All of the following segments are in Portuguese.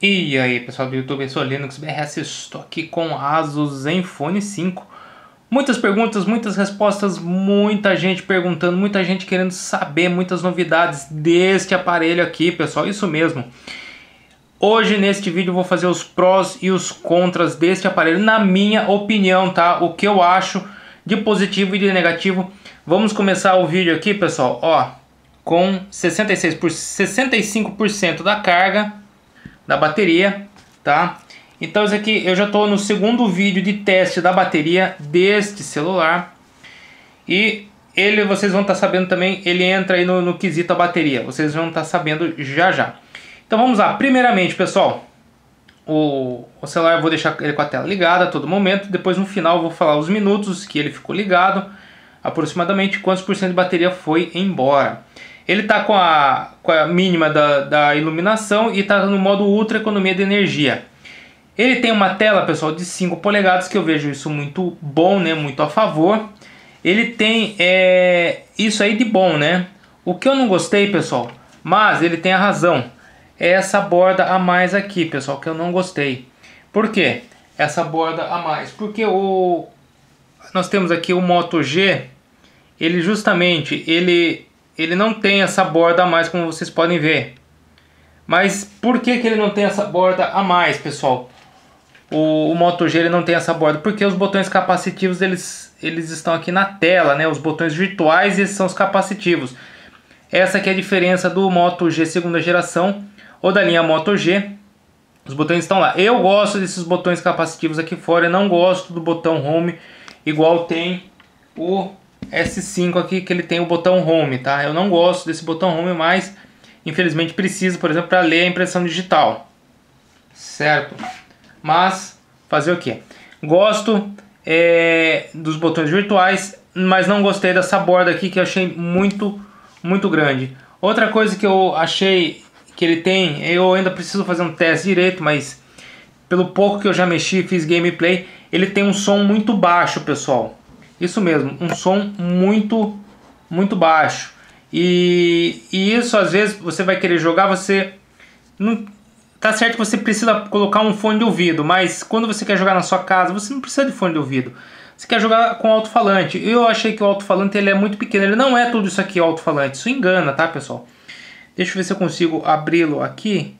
E aí pessoal do YouTube, eu sou Linux BRS, estou aqui com a Asus Zenfone 5. Muitas perguntas, muitas respostas, muita gente perguntando, muita gente querendo saber muitas novidades deste aparelho aqui, pessoal, isso mesmo. Hoje neste vídeo eu vou fazer os prós e os contras deste aparelho, na minha opinião, tá? O que eu acho de positivo e de negativo. Vamos começar o vídeo aqui, pessoal, ó, com 65% da carga da bateria, tá? Então isso aqui eu já estou no segundo vídeo de teste da bateria deste celular e ele, vocês vão estar sabendo também, ele entra aí no quesito a bateria, vocês vão estar sabendo já já. Então vamos lá, primeiramente pessoal, o celular eu vou deixar ele com a tela ligada a todo momento, depois no final eu vou falar os minutos que ele ficou ligado, aproximadamente quantos por cento de bateria foi embora. Ele está com a mínima da iluminação e está no modo ultra economia de energia. Ele tem uma tela, pessoal, de 5 polegadas, que eu vejo isso muito bom, né? Muito a favor. Ele tem isso aí de bom, né? O que eu não gostei, pessoal, mas ele tem a razão. É essa borda a mais aqui, pessoal, que eu não gostei. Por quê? Essa borda a mais. Porque nós temos aqui o Moto G, ele justamente, ele não tem essa borda a mais, como vocês podem ver. Mas por que ele não tem essa borda a mais, pessoal? O Moto G ele não tem essa borda porque os botões capacitivos eles estão aqui na tela, né? Os botões virtuais, esses são os capacitivos. Essa aqui é a diferença do Moto G segunda geração ou da linha Moto G. Os botões estão lá. Eu gosto desses botões capacitivos aqui fora, eu não gosto do botão Home igual tem o S5 aqui, que ele tem o botão Home, tá? Eu não gosto desse botão Home, mas infelizmente preciso, por exemplo, para ler a impressão digital, certo? Mas fazer o que? Gosto dos botões virtuais, mas não gostei dessa borda aqui, que eu achei muito grande. Outra coisa que eu achei que ele tem, eu ainda preciso fazer um teste direito, mas pelo pouco que eu já mexi, fiz gameplay, ele tem um som muito baixo, pessoal. Isso mesmo, um som muito baixo. E isso às vezes você vai querer jogar, você não tá certo que você precisa colocar um fone de ouvido, mas quando você quer jogar na sua casa, você não precisa de fone de ouvido. Você quer jogar com alto-falante. Eu achei que o alto-falante ele é muito pequeno, ele não é tudo isso aqui alto-falante. Isso engana, tá, pessoal? Deixa eu ver se eu consigo abri-lo aqui.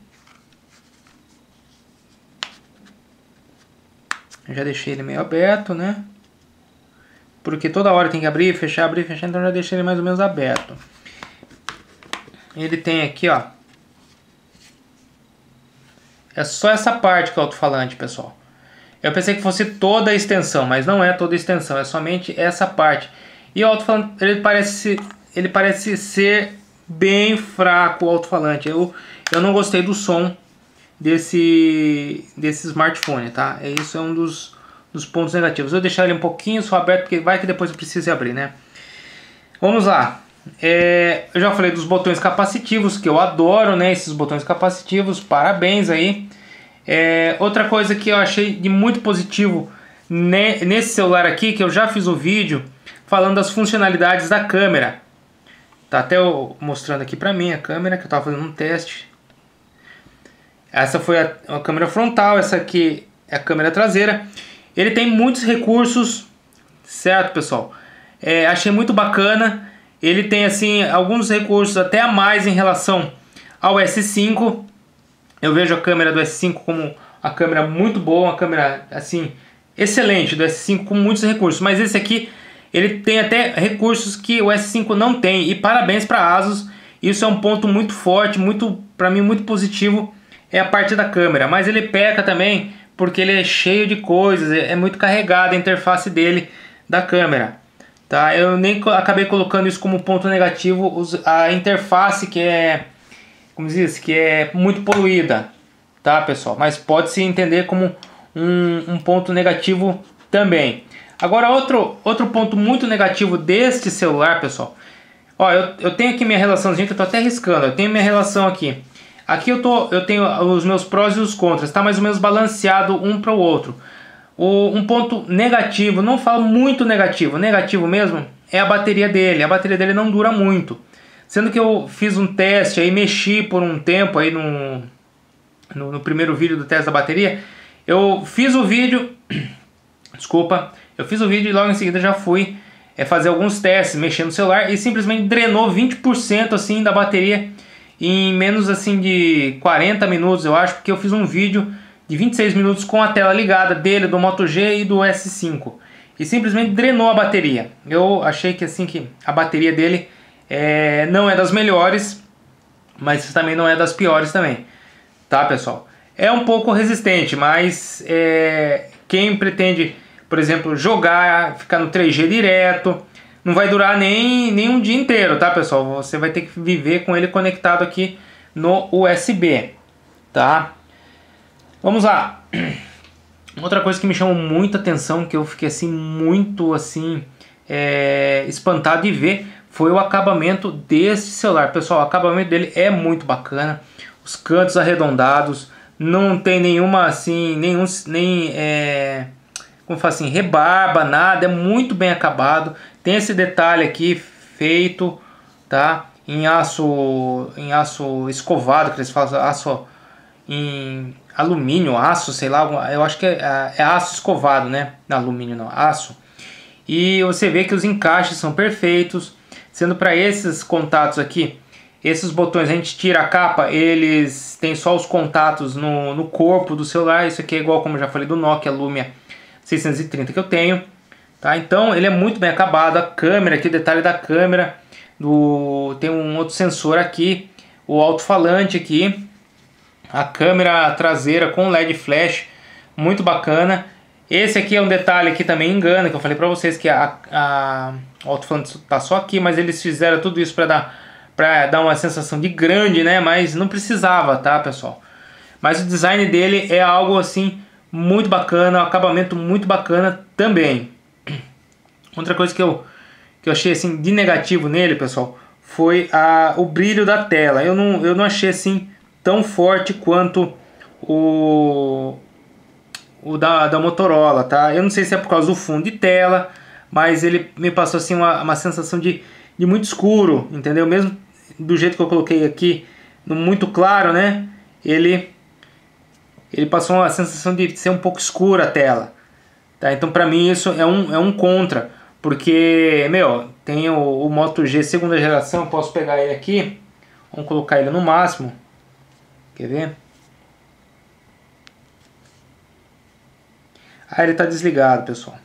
Eu já deixei ele meio aberto, né? Porque toda hora tem que abrir, fechar, então já deixei ele mais ou menos aberto. Ele tem aqui, ó. É só essa parte que é o alto-falante, pessoal. Eu pensei que fosse toda a extensão, mas não é toda a extensão, é somente essa parte. E o alto-falante, ele parece ser bem fraco, o alto-falante. Eu não gostei do som desse smartphone, tá? Isso é um dos pontos negativos. Eu vou deixar ele um pouquinho só aberto, porque vai que depois eu precise abrir, né? Vamos lá. Eu já falei dos botões capacitivos, que eu adoro, né? Esses botões capacitivos, parabéns aí. Outra coisa que eu achei de muito positivo nesse celular aqui, que eu já fiz um vídeo falando das funcionalidades da câmera. Tá até eu mostrando aqui pra mim a câmera, que eu tava fazendo um teste. Essa foi a câmera frontal, essa aqui é a câmera traseira. Ele tem muitos recursos, certo, pessoal? Achei muito bacana. Ele tem assim alguns recursos até a mais em relação ao S5. Eu vejo a câmera do S5 como uma câmera muito boa, uma câmera assim excelente do S5 com muitos recursos. Mas esse aqui ele tem até recursos que o S5 não tem. E parabéns para a Asus. Isso é um ponto muito forte, para mim muito positivo, é a parte da câmera. Mas ele peca também porque ele é cheio de coisas, é muito carregada a interface dele da câmera. Tá? Eu nem acabei colocando isso como ponto negativo, a interface que é, como diz, que é muito poluída, tá, pessoal? Mas pode se entender como um ponto negativo também. Agora outro ponto muito negativo deste celular, pessoal. Ó, eu tenho aqui minha relaçãozinha que eu tô até riscando. Eu tenho minha relação aqui. Aqui eu tenho os meus prós e os contras, tá mais ou menos balanceado um para o outro. Um ponto negativo, não falo muito negativo, negativo mesmo, é a bateria dele. A bateria dele não dura muito. Sendo que eu fiz um teste aí, mexi por um tempo aí no primeiro vídeo do teste da bateria, eu fiz o vídeo, desculpa, eu fiz o vídeo e logo em seguida já fui fazer alguns testes, mexendo no celular e simplesmente drenou 20% assim da bateria em menos assim de 40 minutos, eu acho, porque eu fiz um vídeo de 26 minutos com a tela ligada dele, do Moto G e do S5. E simplesmente drenou a bateria. Eu achei que assim que a bateria dele não é das melhores, mas também não é das piores também. Tá, pessoal? É um pouco resistente, mas quem pretende, por exemplo, jogar, ficar no 3G direto, não vai durar nem um dia inteiro, tá, pessoal? Você vai ter que viver com ele conectado aqui no USB, tá? Vamos lá. Outra coisa que me chamou muita atenção, que eu fiquei assim muito assim espantado de ver, foi o acabamento desse celular. Pessoal, o acabamento dele é muito bacana. Os cantos arredondados, não tem nenhuma assim, como fala assim, rebarba, nada, é muito bem acabado. Tem esse detalhe aqui feito, tá, em aço escovado, que eles falam, aço em alumínio, aço, sei lá, eu acho que é aço escovado, né? Não, alumínio não, aço. E você vê que os encaixes são perfeitos, sendo para esses contatos aqui, esses botões, a gente tira a capa, eles têm só os contatos no corpo do celular. Isso aqui é igual, como eu já falei, do Nokia Lumia 630 que eu tenho, tá? Então ele é muito bem acabado. A câmera aqui, o detalhe da câmera, tem um outro sensor aqui, o alto-falante aqui, a câmera traseira com LED flash, muito bacana. Esse aqui é um detalhe que também engana, que eu falei pra vocês que o alto-falante tá só aqui, mas eles fizeram tudo isso para dar uma sensação de grande, né? Mas não precisava, tá, pessoal? Mas o design dele é algo assim muito bacana, um acabamento muito bacana também. Outra coisa que eu achei assim de negativo nele, pessoal, foi o brilho da tela. Eu não achei assim tão forte quanto o da Motorola, tá? Eu não sei se é por causa do fundo de tela, mas ele me passou assim uma sensação de muito escuro, entendeu? Mesmo do jeito que eu coloquei aqui, no muito claro, né? Ele passou uma sensação de ser um pouco escura a tela, tá? Então pra mim isso é um contra, porque, meu, tem o Moto G segunda geração, eu posso pegar ele aqui, vamos colocar ele no máximo, quer ver? Ele está desligado, pessoal.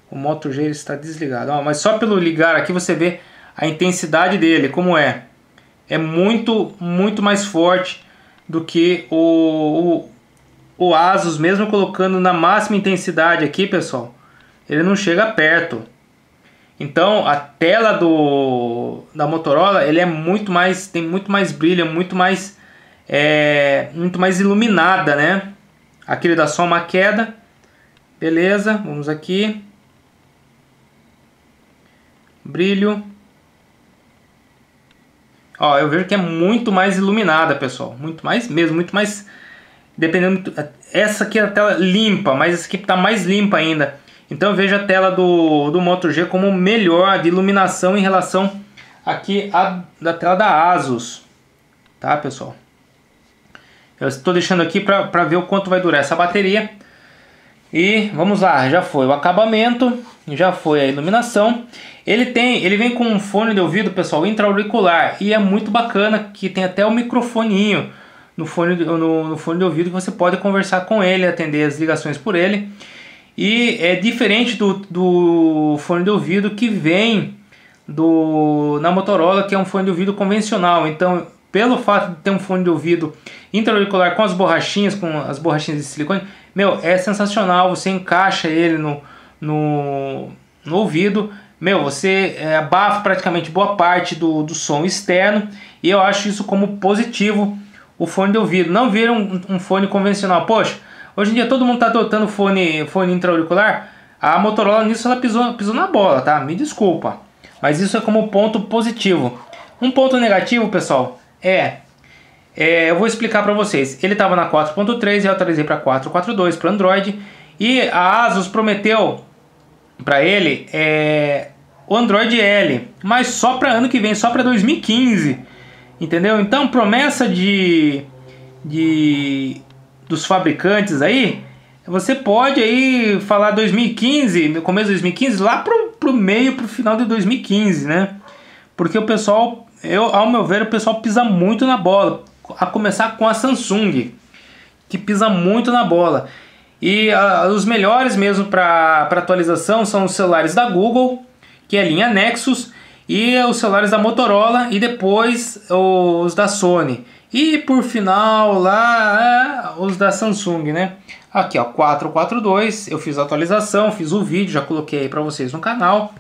O Moto G está desligado. Mas só pelo ligar aqui você vê a intensidade dele, como é. É muito mais forte do que o Asus, mesmo colocando na máxima intensidade aqui, pessoal. Ele não chega perto. Então a tela da Motorola, ele é tem muito mais brilho, muito mais iluminada, né? Aqui ele dá só uma queda. Beleza, vamos aqui. Brilho. Ó, eu vejo que é muito mais iluminada, pessoal. Muito mais mesmo, muito mais. Dependendo. Essa aqui é a tela limpa, mas essa aqui tá mais limpa ainda. Então eu vejo a tela do Moto G como melhor de iluminação em relação aqui da tela da Asus. Tá, pessoal? Eu estou deixando aqui para ver o quanto vai durar essa bateria. E vamos lá, já foi o acabamento, já foi a iluminação. Ele vem com um fone de ouvido, pessoal, intra-auricular, e é muito bacana que tem até o microfoninho no fone de ouvido que você pode conversar com ele, atender as ligações por ele. E é diferente do fone de ouvido que vem na Motorola, que é um fone de ouvido convencional. Então, pelo fato de ter um fone de ouvido intra-auricular com as borrachinhas de silicone, meu, é sensacional. Você encaixa ele no ouvido, meu, você abafa praticamente boa parte do som externo, e eu acho isso como positivo, o fone de ouvido. Não vira um fone convencional. Poxa, hoje em dia todo mundo está adotando fone intra-auricular. A Motorola nisso ela pisou na bola, tá? Me desculpa, mas isso é como ponto positivo. Um ponto negativo, pessoal, eu vou explicar para vocês. Ele estava na 4.3 e eu atualizei para 4.4.2 para Android. E a Asus prometeu para ele o Android L, mas só para ano que vem, só para 2015. Entendeu? Então promessa de dos fabricantes aí, você pode aí falar 2015, no começo de 2015, lá pro meio, pro final de 2015, né? Porque o pessoal, ao meu ver, o pessoal pisa muito na bola, a começar com a Samsung, que pisa muito na bola. E os melhores mesmo para atualização são os celulares da Google, que é a linha Nexus, e os celulares da Motorola, e depois os da Sony. E por final lá os da Samsung, né? Aqui ó, 442, eu fiz a atualização, fiz o vídeo, já coloquei aí para vocês no canal.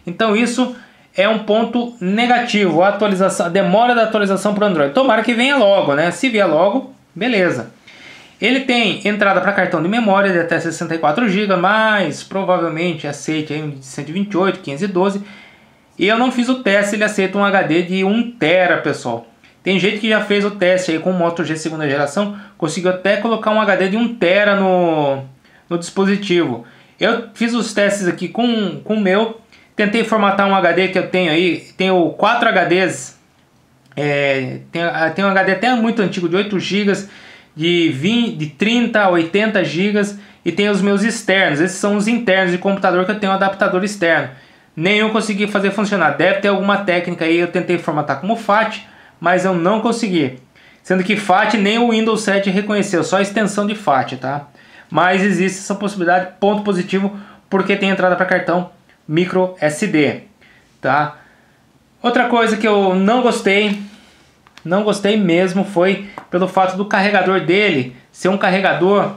Então isso é um ponto negativo, a atualização, a demora da atualização para o Android. Tomara que venha logo, né? Se vier logo, beleza. Ele tem entrada para cartão de memória de até 64 GB, mas provavelmente aceite aí um de 128, 512. E eu não fiz o teste, ele aceita um HD de 1 TB, pessoal. Tem gente que já fez o teste aí com o Moto G segunda geração, conseguiu até colocar um HD de 1 TB no dispositivo. Eu fiz os testes aqui com o meu, tentei formatar um HD que eu tenho aí, tenho 4 HDs, tem um HD até muito antigo de 8 GB, de 30 a 80 GB, e tem os meus externos, esses são os internos de computador que eu tenho um adaptador externo. Nenhum consegui fazer funcionar, deve ter alguma técnica aí, eu tentei formatar como FAT, mas eu não consegui. Sendo que FAT nem o Windows 7 reconheceu, só a extensão de FAT, tá? Mas existe essa possibilidade, ponto positivo, porque tem entrada para cartão micro SD, tá? Outra coisa que eu não gostei mesmo, foi pelo fato do carregador dele ser um carregador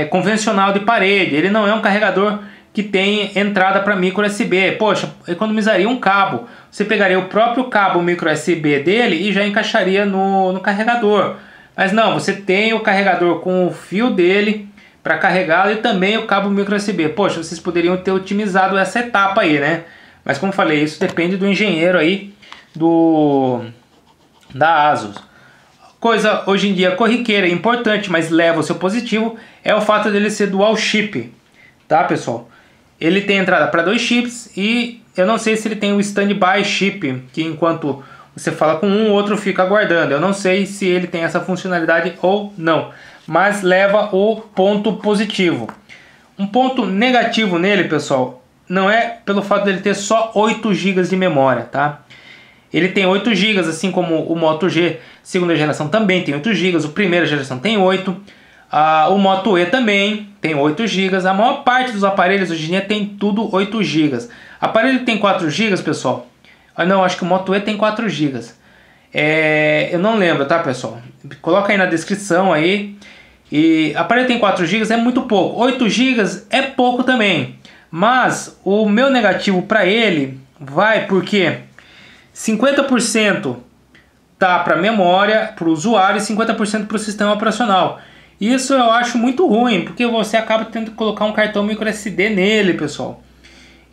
convencional de parede. Ele não é um carregador que tem entrada para micro USB. Poxa, economizaria um cabo. Você pegaria o próprio cabo micro USB dele e já encaixaria no carregador. Mas não, você tem o carregador com o fio dele para carregá-lo e também o cabo micro USB. Poxa, vocês poderiam ter otimizado essa etapa aí, né? Mas como falei, isso depende do engenheiro aí da ASUS. Coisa hoje em dia corriqueira, importante, mas leva o seu positivo, é o fato dele ser dual chip, tá, pessoal? Ele tem entrada para 2 chips e eu não sei se ele tem o standby chip, que enquanto você fala com um, o outro fica aguardando. Eu não sei se ele tem essa funcionalidade ou não, mas leva o ponto positivo. Um ponto negativo nele, pessoal, não é pelo fato dele ter só 8 GB de memória, tá? Ele tem 8 GB, assim como o Moto G segunda geração também tem 8 GB, o primeira geração tem 8, o Moto E também tem 8 GB, a maior parte dos aparelhos hoje em dia tem tudo 8 GB. Aparelho que tem 4 GB, pessoal, não, acho que o Moto E tem 4 GB, eu não lembro, tá, pessoal? Coloca aí na descrição aí. E aparelho tem 4 GB é muito pouco, 8 GB é pouco também, mas o meu negativo para ele vai porque 50% tá para memória, para o usuário, e 50% para o sistema operacional. Isso eu acho muito ruim, porque você acaba tendo que colocar um cartão micro SD nele, pessoal.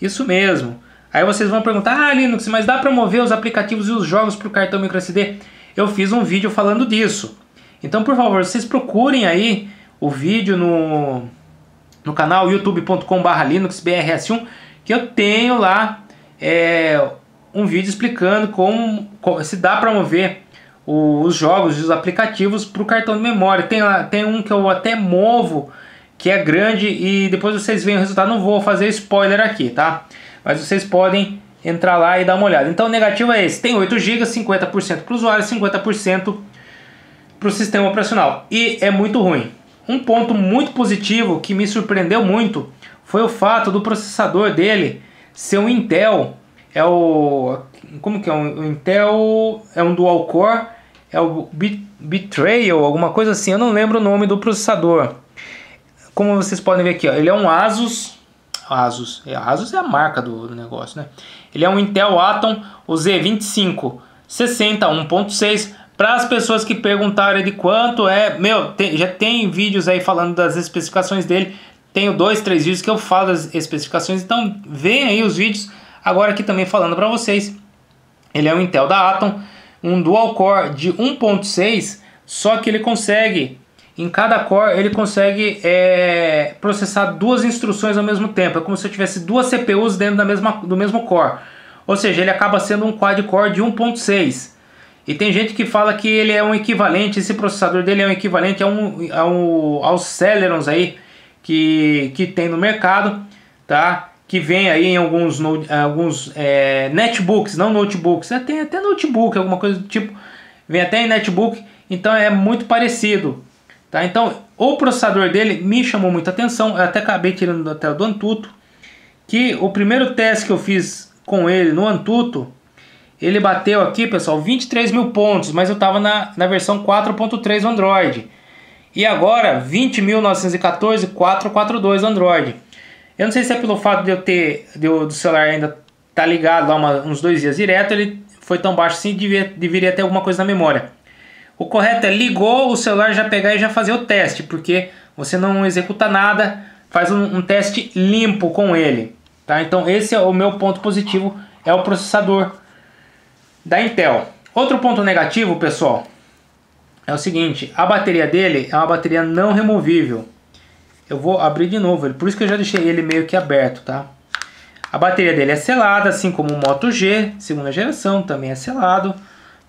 Isso mesmo. Aí vocês vão perguntar, Linux, mas dá para mover os aplicativos e os jogos para o cartão micro SD? Eu fiz um vídeo falando disso. Então, por favor, vocês procurem aí o vídeo no canal youtube.com/linuxbrs1, que eu tenho lá um vídeo explicando como se dá para mover os jogos e os aplicativos para o cartão de memória. Tem um que eu até movo, que é grande, e depois vocês veem o resultado. Não vou fazer spoiler aqui, tá? Mas vocês podem entrar lá e dar uma olhada. Então o negativo é esse, tem 8 GB, 50% para o usuário, 50% para o sistema operacional, e é muito ruim. Um ponto muito positivo que me surpreendeu muito foi o fato do processador dele ser um Intel. Como que é? O Intel é um dual core, é o Betrayal, alguma coisa assim, eu não lembro o nome do processador. Como vocês podem ver aqui, ó, ele é um Asus é a marca do negócio, né? Ele é um Intel Atom, o Z2560 1.6. Para as pessoas que perguntarem de quanto é, já tem vídeos aí falando das especificações dele. Tenho 2, 3 vídeos que eu falo das especificações, então veem aí os vídeos. Agora aqui também falando para vocês. Ele é um Intel da Atom, um dual core de 1.6, só que ele consegue, em cada core, ele consegue processar 2 instruções ao mesmo tempo. É como se eu tivesse 2 CPUs dentro do mesmo core. Ou seja, ele acaba sendo um quad-core de 1.6. E tem gente que fala que ele é um equivalente, esse processador dele é um equivalente aos Celerons aí que tem no mercado, tá? Que vem aí em alguns netbooks, não notebooks, tem até notebook, alguma coisa do tipo, vem até em netbook, então é muito parecido, tá? Então o processador dele me chamou muita atenção, eu até acabei tirando da tela do Antutu, que o primeiro teste que eu fiz com ele no Antutu, ele bateu aqui, pessoal, 23 mil pontos, mas eu estava na versão 4.3 do Android. E agora, 20.914, 442 Android. Eu não sei se é pelo fato do celular ainda tá ligado lá uns 2 dias direto, ele foi tão baixo assim, deveria ter alguma coisa na memória. O correto é ligou o celular, já pegar e já fazer o teste, porque você não executa nada, faz um teste limpo com ele. Tá? Então esse é o meu ponto positivo, é o processador da Intel. Outro ponto negativo, pessoal, é o seguinte, a bateria dele é uma bateria não removível. Eu vou abrir de novo, por isso que eu já deixei ele meio que aberto, tá? A bateria dele é selada, assim como o Moto G, segunda geração, também é selado,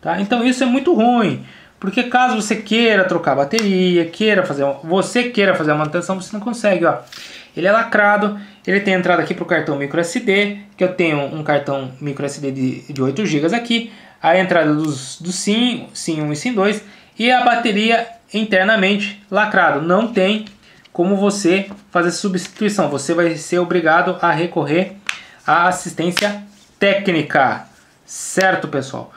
tá? Então isso é muito ruim, porque caso você queira trocar a bateria, você queira fazer a manutenção, você não consegue, ó. Ele é lacrado, ele tem entrada aqui para o cartão microSD, que eu tenho um cartão microSD de 8 GB aqui, a entrada do SIM 1 e SIM 2, e a bateria internamente lacrado. Não tem como você fazer substituição, você vai ser obrigado a recorrer à assistência técnica, certo, pessoal?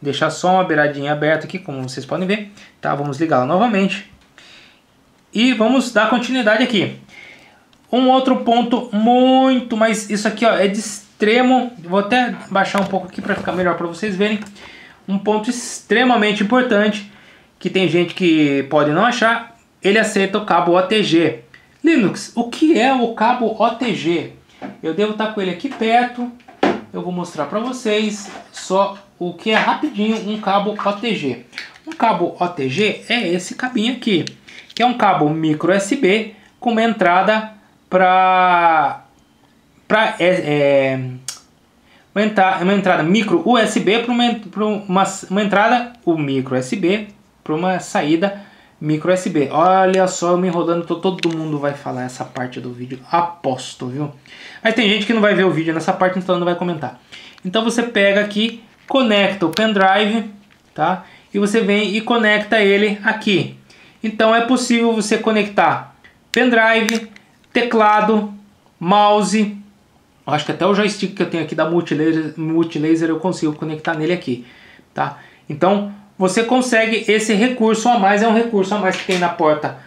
Deixar só uma beiradinha aberta aqui, como vocês podem ver, tá? Vamos ligá-la novamente e vamos dar continuidade aqui. Um outro ponto muito, mas isso aqui, ó, é de extremo, vou até baixar um pouco aqui para ficar melhor para vocês verem. Um ponto extremamente importante, que tem gente que pode não achar, ele aceita o cabo OTG. Linux, o que é o cabo OTG? Eu devo estar com ele aqui perto, eu vou mostrar para vocês só o que é rapidinho um cabo OTG. Um cabo OTG é esse cabinho aqui, que é um cabo micro USB com uma entrada uma entrada micro USB para uma entrada micro USB para uma saída micro USB. Olha só, eu me enrolando, todo mundo vai falar essa parte do vídeo, aposto, viu? Mas tem gente que não vai ver o vídeo nessa parte, então não vai comentar. Então você pega aqui, conecta o pendrive, tá? E você vem e conecta ele aqui. Então é possível você conectar pendrive, teclado, mouse, acho que até o joystick que eu tenho aqui da Multilaser eu consigo conectar nele aqui, tá? Então você consegue esse recurso a mais, é um recurso a mais que tem na porta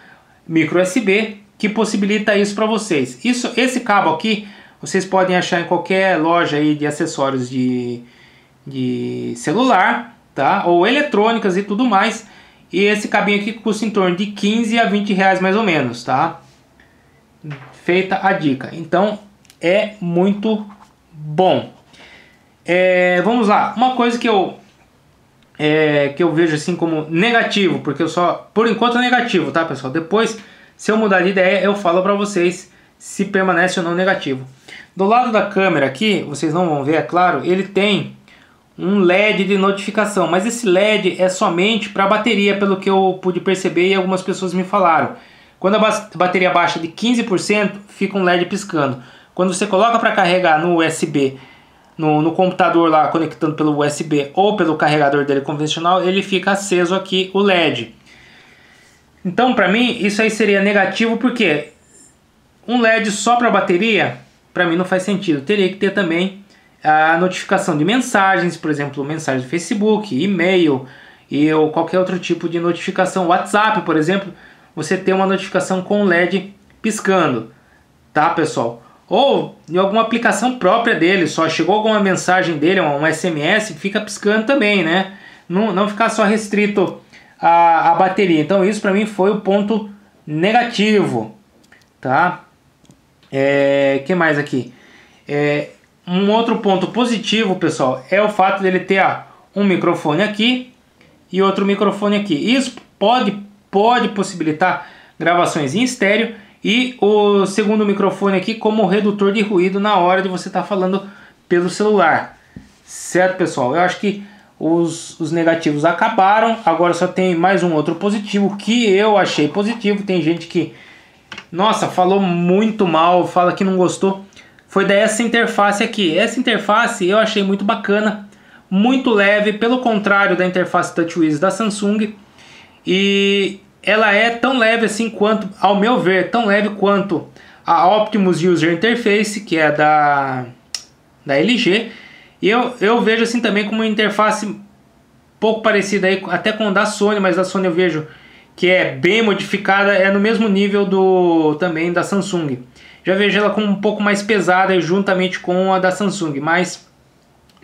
micro USB que possibilita isso para vocês. Esse cabo aqui vocês podem achar em qualquer loja aí de acessórios de celular, tá? Ou eletrônicas e tudo mais. E esse cabinho aqui custa em torno de 15 a 20 reais mais ou menos, tá? Feita a dica. Então é muito bom. Vamos lá. Uma coisa que eu vejo assim como negativo, porque por enquanto é negativo, tá, pessoal? Depois, se eu mudar de ideia, eu falo para vocês se permanece ou não negativo. Do lado da câmera aqui, vocês não vão ver, é claro, ele tem um LED de notificação, mas esse LED é somente para a bateria, pelo que eu pude perceber e algumas pessoas me falaram. Quando a bateria baixa de 15%, fica um LED piscando. Quando você coloca para carregar no USB, no computador lá, conectando pelo USB ou pelo carregador dele convencional, ele fica aceso aqui o LED. Então, para mim, isso aí seria negativo, porque um LED só para bateria, para mim não faz sentido. Teria que ter também a notificação de mensagens, por exemplo, mensagem do Facebook, e-mail ou qualquer outro tipo de notificação. WhatsApp, por exemplo, você tem uma notificação com LED piscando, tá, pessoal? Ou em alguma aplicação própria dele, só chegou alguma mensagem dele, um SMS, fica piscando também, né? Não ficar só restrito à bateria. Então isso para mim foi o ponto negativo, tá? Que mais aqui? Um outro ponto positivo, pessoal, é o fato dele ter um microfone aqui e outro microfone aqui. Isso pode possibilitar gravações em estéreo e o segundo microfone aqui como redutor de ruído na hora de você estar falando pelo celular. Certo, pessoal? Eu acho que os negativos acabaram, agora só tem mais um outro positivo que eu achei positivo. Tem gente que, nossa, falou muito mal, fala que não gostou. Foi dessa interface aqui. Essa interface eu achei muito bacana, muito leve, pelo contrário da interface TouchWiz da Samsung. E ela é tão leve assim quanto, ao meu ver, tão leve quanto a Optimus User Interface, que é da LG. E eu vejo assim também como uma interface pouco parecida aí, até com a da Sony, mas da Sony eu vejo que é bem modificada, é no mesmo nível também da Samsung. Já vejo ela como um pouco mais pesada juntamente com a da Samsung, mas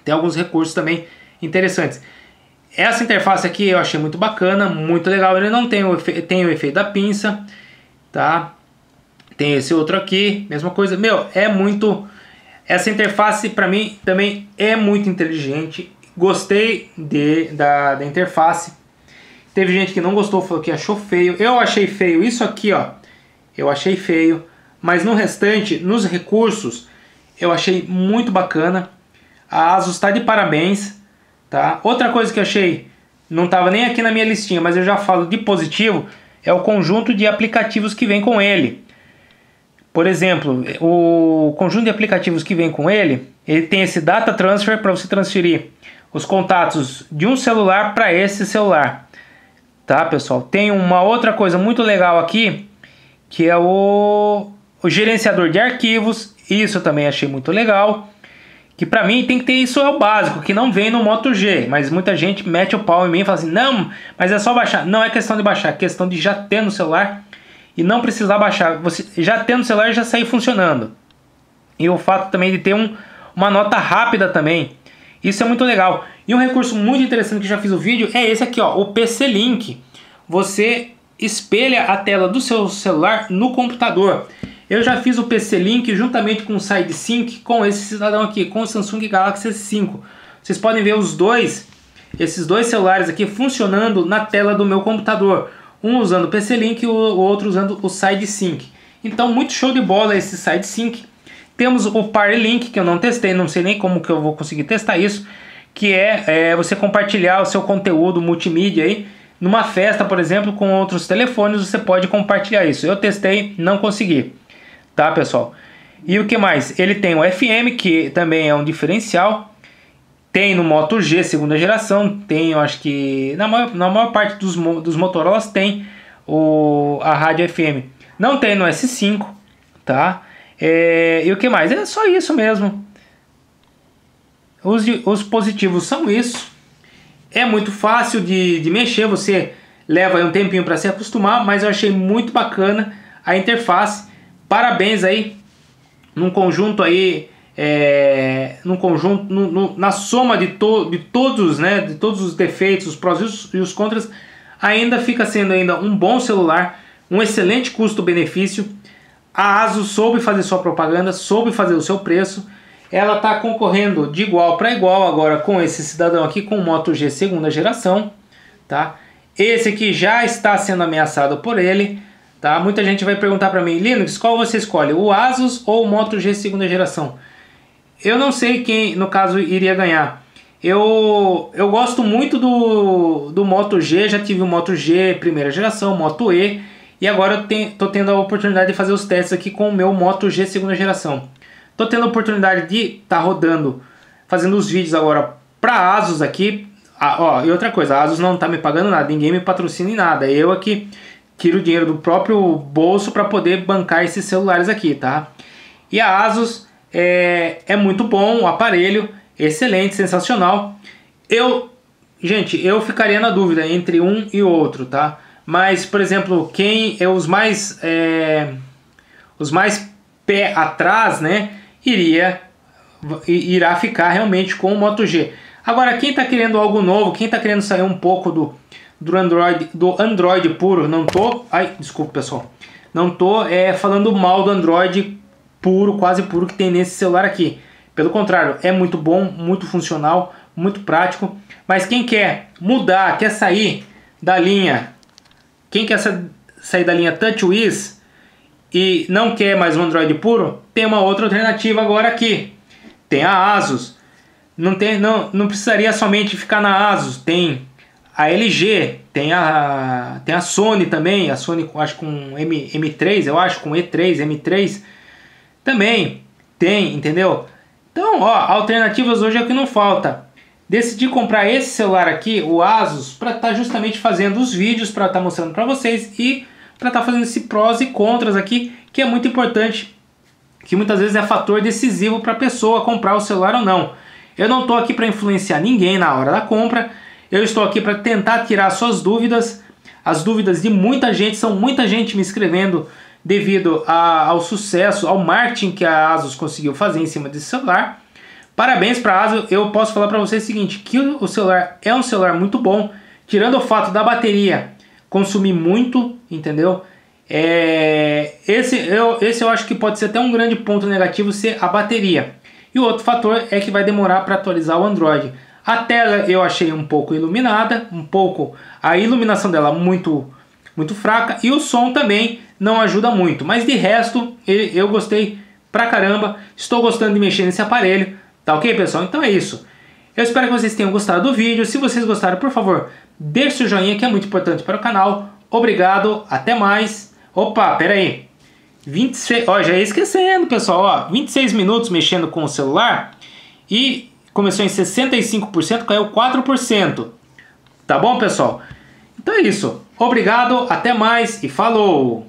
tem alguns recursos também interessantes. Essa interface aqui eu achei muito bacana, muito legal. Ele não tem o efeito da pinça, tá? Tem esse outro aqui, mesma coisa. Meu, é muito... Essa interface para mim também é muito inteligente. Gostei da interface. Teve gente que não gostou, falou que achou feio. Eu achei feio isso aqui, ó. Eu achei feio. Mas no restante, nos recursos, eu achei muito bacana. A ASUS está de parabéns, tá? Outra coisa que eu achei, não estava nem aqui na minha listinha, mas eu já falo de positivo, é o conjunto de aplicativos que vem com ele. Por exemplo, o conjunto de aplicativos que vem com ele tem esse Data Transfer para você transferir os contatos de um celular para esse celular. Tá, pessoal? Tem uma outra coisa muito legal aqui, que é o gerenciador de arquivos. Isso eu também achei muito legal. Que pra mim tem que ter, isso é o básico, que não vem no Moto G. Mas muita gente mete o pau em mim e fala assim, não, mas é só baixar. Não é questão de baixar, é questão de já ter no celular e não precisar baixar. Você já ter no celular e já sair funcionando. E o fato também de ter uma nota rápida também. Isso é muito legal. E um recurso muito interessante que já fiz o vídeo é esse aqui, ó, o PC Link. Você espelha a tela do seu celular no computador. Eu já fiz o PC Link juntamente com o SideSync com esse cidadão aqui, com o Samsung Galaxy S5. Vocês podem ver esses dois celulares aqui funcionando na tela do meu computador. Um usando o PC Link e o outro usando o SideSync. Então, muito show de bola esse SideSync. Temos o PartyLink, que eu não testei, não sei nem como que eu vou conseguir testar isso, que é você compartilhar o seu conteúdo multimídia aí. Numa festa, por exemplo, com outros telefones, você pode compartilhar isso. Eu testei, não consegui. Tá, pessoal? E o que mais? Ele tem o FM, que também é um diferencial. Tem no Moto G segunda geração. Tem, eu acho que na maior parte dos Motorolas tem a rádio FM. Não tem no S5, tá? E o que mais? É só isso mesmo. Os positivos são isso. É muito fácil de mexer. Você leva aí um tempinho para se acostumar, mas eu achei muito bacana a interface. Parabéns aí, num conjunto aí, na soma de todos, né, de todos os defeitos, os prós e os contras, ainda fica sendo ainda um bom celular, um excelente custo-benefício. A ASUS soube fazer sua propaganda, soube fazer o seu preço. Ela está concorrendo de igual para igual agora com esse cidadão aqui, com o Moto G segunda geração, tá? Esse aqui já está sendo ameaçado por ele. Tá? Muita gente vai perguntar para mim, Linux, qual você escolhe, o Asus ou o Moto G segunda geração? Eu não sei quem, no caso, iria ganhar. Eu gosto muito do Moto G, já tive o Moto G primeira geração, Moto E, e agora eu tô tendo a oportunidade de fazer os testes aqui com o meu Moto G segunda geração. Tô tendo a oportunidade de estar rodando, fazendo os vídeos agora para Asus aqui. E outra coisa, a Asus não tá me pagando nada, ninguém me patrocina em nada, eu aqui tiro o dinheiro do próprio bolso para poder bancar esses celulares aqui, tá? E a Asus é muito bom, o aparelho, excelente, sensacional. Gente, eu ficaria na dúvida entre um e outro, tá? Mas, por exemplo, quem é os mais pé atrás, né? Irá ficar realmente com o Moto G. Agora, quem está querendo algo novo, quem está querendo sair um pouco do Android puro, desculpa pessoal, não tô falando mal do Android puro, quase puro que tem nesse celular aqui. Pelo contrário, é muito bom, muito funcional, muito prático. Mas quem quer mudar, quer sair da linha, quem quer sair da linha TouchWiz e não quer mais um Android puro, tem uma outra alternativa agora aqui. Tem a ASUS. não precisaria somente ficar na ASUS, tem a LG, tem a Sony também, a Sony acho com M3, eu acho com E3, M3 também tem, entendeu? Então, ó, alternativas hoje é o que não falta. Decidi comprar esse celular aqui, o Asus, para estar justamente fazendo os vídeos, para estar mostrando para vocês e para estar fazendo esse prós e contras aqui, que é muito importante, que muitas vezes é fator decisivo para a pessoa comprar o celular ou não. Eu não estou aqui para influenciar ninguém na hora da compra, eu estou aqui para tentar tirar suas dúvidas, as dúvidas de muita gente, são muita gente me escrevendo devido ao sucesso, ao marketing que a Asus conseguiu fazer em cima desse celular. Parabéns para a Asus, eu posso falar para vocês o seguinte, que o celular é um celular muito bom, tirando o fato da bateria consumir muito, entendeu? Esse eu acho que pode ser até um grande ponto negativo ser a bateria. E o outro fator é que vai demorar para atualizar o Android. A tela eu achei um pouco iluminada, a iluminação dela muito fraca e o som também não ajuda muito. Mas de resto eu gostei pra caramba, estou gostando de mexer nesse aparelho, tá ok, pessoal? Então é isso. Eu espero que vocês tenham gostado do vídeo. Se vocês gostaram, por favor, deixe o joinha que é muito importante para o canal. Obrigado, até mais. Opa, pera aí. 26, ó, já ia esquecendo, pessoal, ó, 26 minutos mexendo com o celular e começou em 65%, caiu 4%. Tá bom, pessoal? Então é isso. Obrigado, até mais e falou!